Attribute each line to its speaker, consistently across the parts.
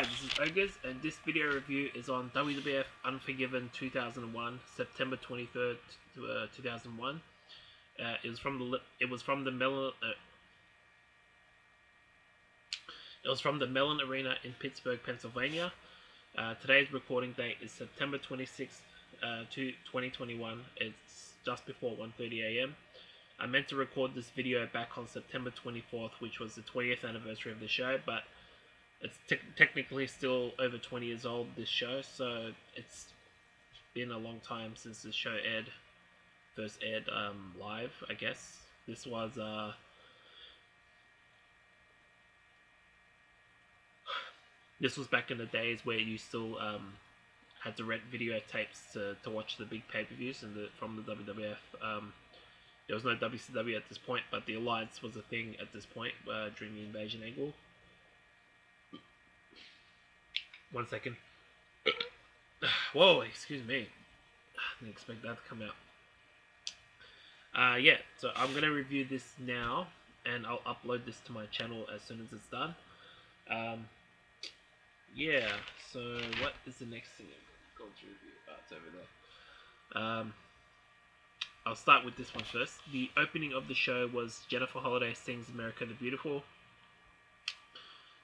Speaker 1: Hi, this is Ogres, and this video review is on WWF Unforgiven 2001, September 23rd, 2001. It was from the Mellon Arena in Pittsburgh, Pennsylvania. Today's recording date is September 26th, 2021. It's just before 1:30 a.m. I meant to record this video back on September 24th, which was the 20th anniversary of the show, but it's technically still over 20 years old, this show, so it's been a long time since the show first aired live, I guess. This was back in the days where you still had to rent videotapes to watch the big pay-per-views from the WWF. There was no WCW at this point, but the Alliance was a thing at this point during the invasion angle. One second. Whoa, excuse me. I didn't expect that to come out. Yeah, so I'm going to review this now, and I'll upload this to my channel as soon as it's done. Yeah, so what is the next thing I'm going to review? Oh, it's over there. I'll start with this one first. The opening of the show was Jennifer Holliday Sings America the Beautiful.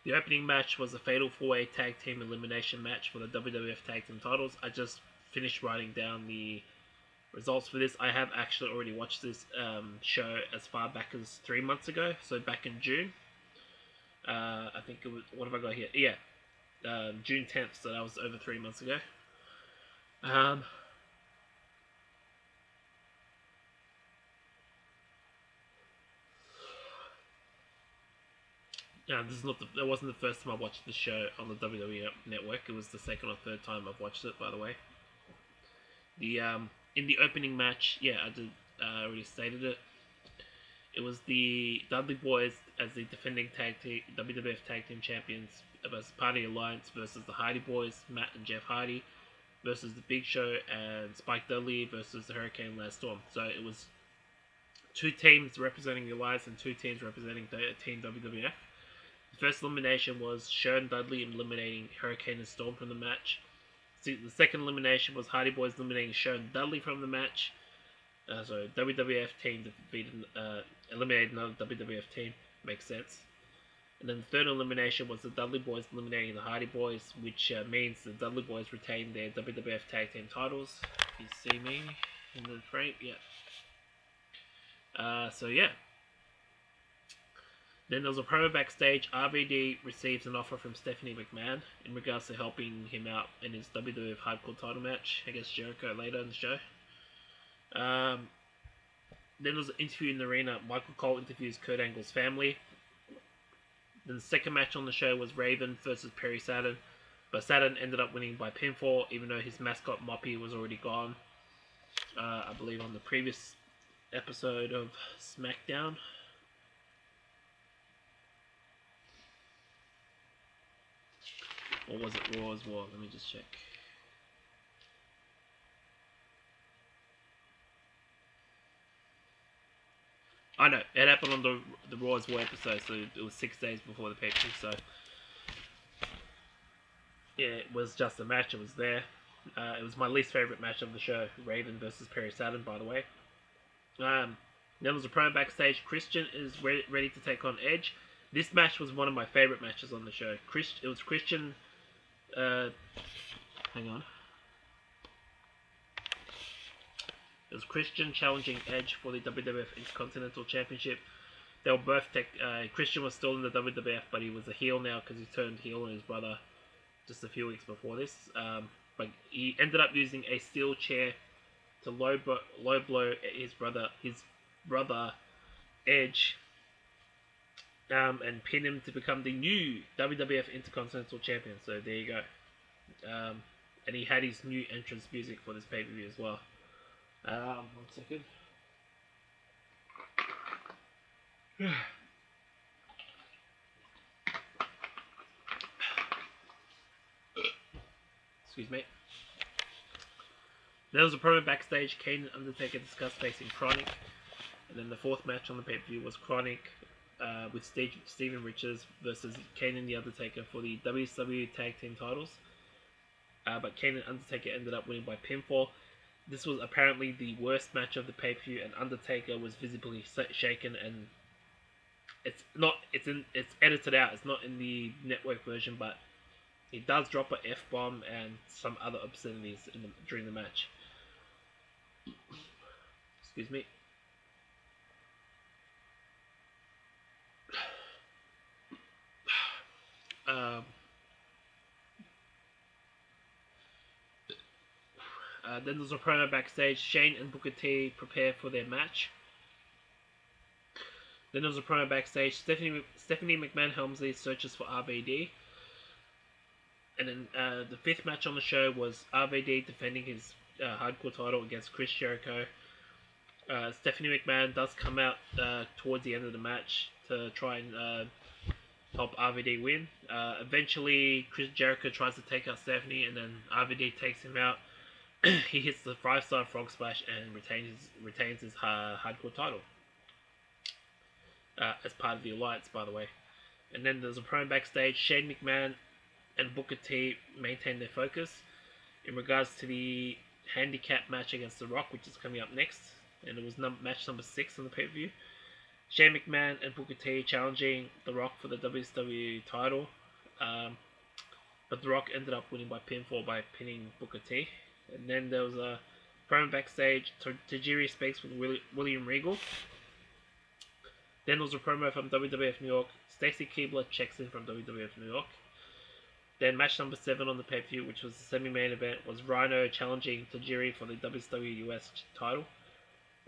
Speaker 1: The opening match was a fatal 4-way tag team elimination match for the WWF tag team titles. I just finished writing down the results for this. I have actually already watched this show as far back as 3 months ago, so back in June. I think it was, what have I got here? Yeah, June 10th, so that was over 3 months ago. That wasn't the first time I watched the show on the WWE Network. It was the second or third time I've watched it, by the way. In the opening match, yeah, I already stated it. It was the Dudley Boys as the defending WWF Tag Team Champions versus Party Alliance versus the Hardy Boys, Matt and Jeff Hardy, versus the Big Show and Spike Dudley versus the Hurricane Lance Storm. So it was two teams representing the Alliance and two teams representing Team WWF. The first elimination was Sharon Dudley eliminating Hurricane and Storm from the match. The second elimination was Hardy Boys eliminating Sharon Dudley from the match. So WWF team eliminated another WWF team. Makes sense. And then the third elimination was the Dudley Boys eliminating the Hardy Boys, which means the Dudley Boys retained their WWF Tag Team titles. You see me in the frame? Yeah. So yeah. Then there was a promo backstage. RVD receives an offer from Stephanie McMahon in regards to helping him out in his WWF Hardcore title match against Jericho later in the show. Then there was an interview in the arena. Michael Cole interviews Kurt Angle's family. Then the second match on the show was Raven versus Perry Saturn, but Saturn ended up winning by pinfall, even though his mascot Moppy was already gone. I believe on the previous episode of SmackDown. Or was it Raw as well? Let me just check. I know, it happened on the Raw as well episode, so it was 6 days before the pay-per-view, so yeah, it was just a match, it was there. It was my least favourite match of the show, Raven versus Perry Saturn, by the way. Then there was a promo backstage. Christian is ready to take on Edge. This match was one of my favourite matches on the show. It was Christian... hang on. It was Christian challenging Edge for the WWF Intercontinental Championship. They were both Christian was still in the WWF, but he was a heel now because he turned heel on his brother just a few weeks before this. But he ended up using a steel chair to low blow his brother Edge, and pin him to become the new WWF Intercontinental Champion. So there you go. And he had his new entrance music for this pay-per-view as well. 1 second. Excuse me. There was a promo backstage. Kane and Undertaker discussed facing Chronic. And then the fourth match on the pay-per-view was Chronic with Steven Richards versus Kane and The Undertaker for the WCW Tag Team titles. But Kane and Undertaker ended up winning by pinfall. This was apparently the worst match of the pay-per-view, and Undertaker was visibly shaken, and it's edited out. It's not in the network version, but he does drop a F-bomb and some other obscenities during the match. Excuse me. Then there's a promo backstage. Shane and Booker T prepare for their match. Then there's a promo backstage. Stephanie McMahon Helmsley searches for RVD. And then the fifth match on the show was RVD defending his hardcore title against Chris Jericho. Stephanie McMahon does come out towards the end of the match to try and help RVD win. Eventually, Chris Jericho tries to take out Stephanie, and then RVD takes him out. He hits the 5-star frog splash and retains his hardcore title as part of the alliance, by the way. And then there's a promo backstage. Shane McMahon and Booker T maintain their focus in regards to the handicap match against The Rock, which is coming up next, and it was match number 6 on the pay-per-view. Shane McMahon and Booker T challenging The Rock for the WCW title, but The Rock ended up winning by pinfall by pinning Booker T. And then there was a promo backstage. Tajiri speaks with William Regal. Then there was a promo from WWF New York. Stacy Keibler checks in from WWF New York. Then match number 7 on the pay-per-view, which was the semi-main event, was Rhino challenging Tajiri for the WCW US title.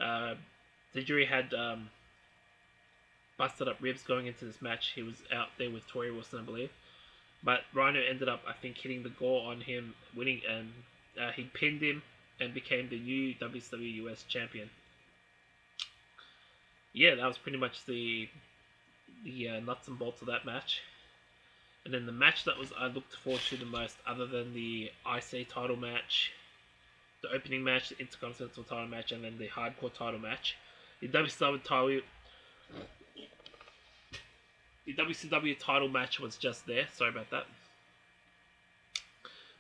Speaker 1: Tajiri had busted up ribs going into this match. He was out there with Tori Wilson, I believe. But Rhino ended up, I think, hitting the gore on him, winning, and he pinned him and became the new WCW US champion. Yeah, that was pretty much the nuts and bolts of that match. And then the match that I looked forward to the most, other than the IC title match, the opening match, the Intercontinental title match, and then the hardcore title match, the WCW title match was just there. Sorry about that.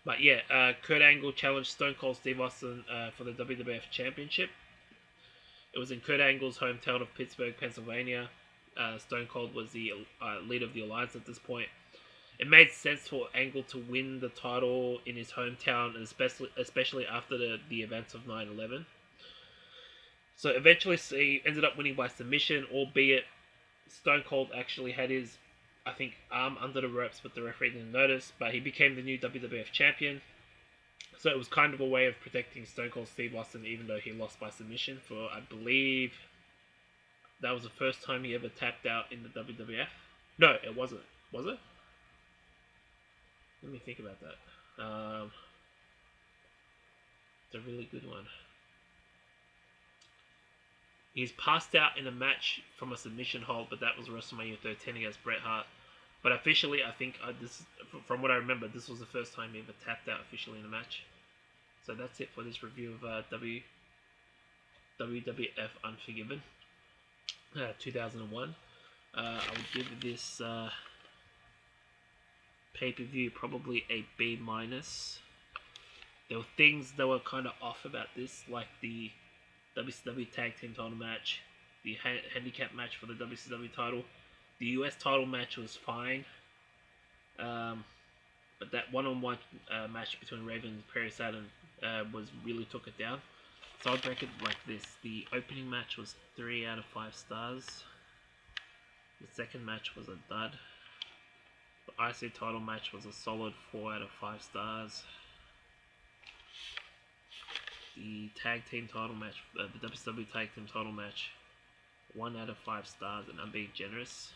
Speaker 1: But yeah, Kurt Angle challenged Stone Cold Steve Austin for the WWF Championship. It was in Kurt Angle's hometown of Pittsburgh, Pennsylvania. Stone Cold was the leader of the alliance at this point. It made sense for Angle to win the title in his hometown, and especially after the events of 9/11. So eventually he ended up winning by submission, albeit Stone Cold actually had his, I think, arm under the ropes, but the referee didn't notice. But he became the new WWF champion. So it was kind of a way of protecting Stone Cold Steve Austin, even though he lost by submission for, I believe, that was the first time he ever tapped out in the WWF. No, it wasn't. Was it? Let me think about that. It's a really good one. He's passed out in a match from a submission hold, but that was WrestleMania 13 against Bret Hart. But officially, I think from what I remember, this was the first time he ever tapped out officially in a match. So that's it for this review of WWF Unforgiven 2001. I would give this pay-per-view probably a B-. There were things that were kind of off about this, like the WCW Tag Team title match, the handicap match for the WCW title. The US title match was fine, but that one-on-one match between Raven and Perry Saturn really took it down. So I'd rank it like this. The opening match was 3 out of 5 stars. The second match was a dud. The IC title match was a solid 4 out of 5 stars. The tag team title match, the WCW tag team title match, 1 out of 5 stars, and I'm being generous.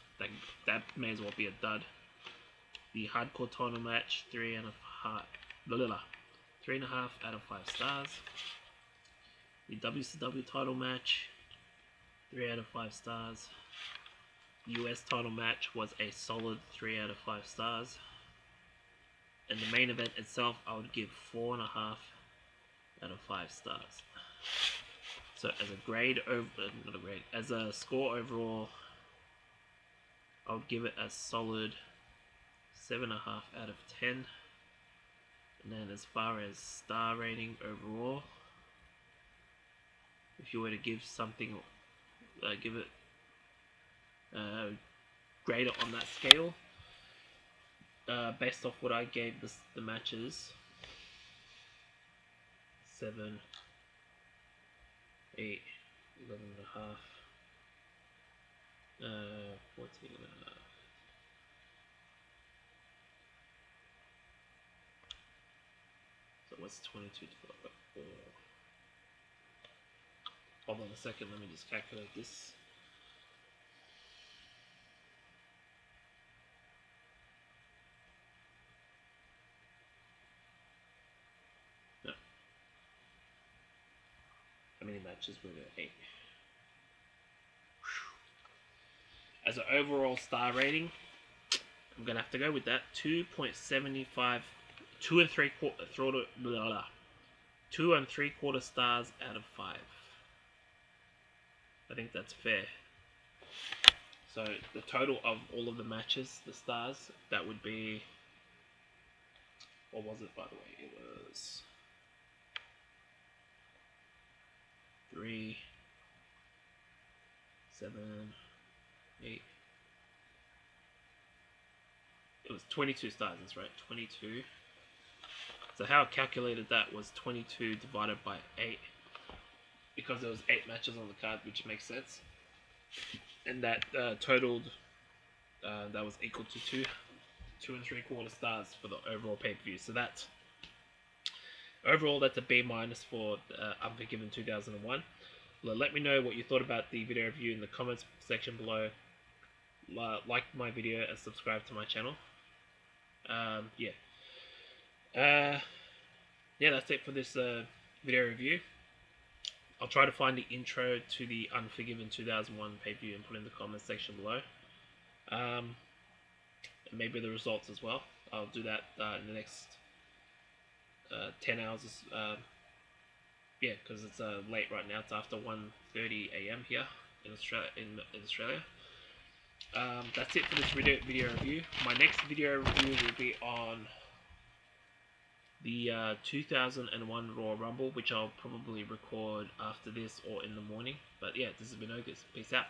Speaker 1: That may as well be a dud. The hardcore title match, 3.5 out of 5 stars. The WCW title match, 3 out of 5 stars. US title match was a solid 3 out of 5 stars. And the main event itself, I would give 4.5 out of 5 stars. So as a score overall, I'll give it a solid 7.5 out of 10. And then as far as star rating overall, if you were to give something, give it greater on that scale, based off what I gave the matches, 7, 8, 11.5, 14.5. So what's 22 divided by 4? Hold on a second, let me just calculate this. No. How many matches were there? 8. As an overall star rating, I'm gonna have to go with that 2.75, 2 3/4 stars out of 5. I think that's fair. So the total of all of the matches, the stars, that would be, what was it by the way? It was 3, 7, 8. It was 22 stars, that's right, 22. So how I calculated that was 22 divided by 8, because there was 8 matches on the card, which makes sense. And that totaled, that was equal to 2 3/4 stars for the overall pay-per-view. So that's, overall that's a B- for Unforgiven 2001. Let me know what you thought about the video review in the comments section below. Like my video and subscribe to my channel. Yeah, that's it for this video review. I'll try to find the intro to the Unforgiven 2001 pay-per-view and put it in the comments section below. And maybe the results as well. I'll do that in the next 10 hours. Yeah, because it's late right now. It's after 1:30 a.m. here in Australia. That's it for this video review. My next video review will be on the 2001 Royal Rumble, which I'll probably record after this or in the morning. But yeah, this has been Ogus. Peace out.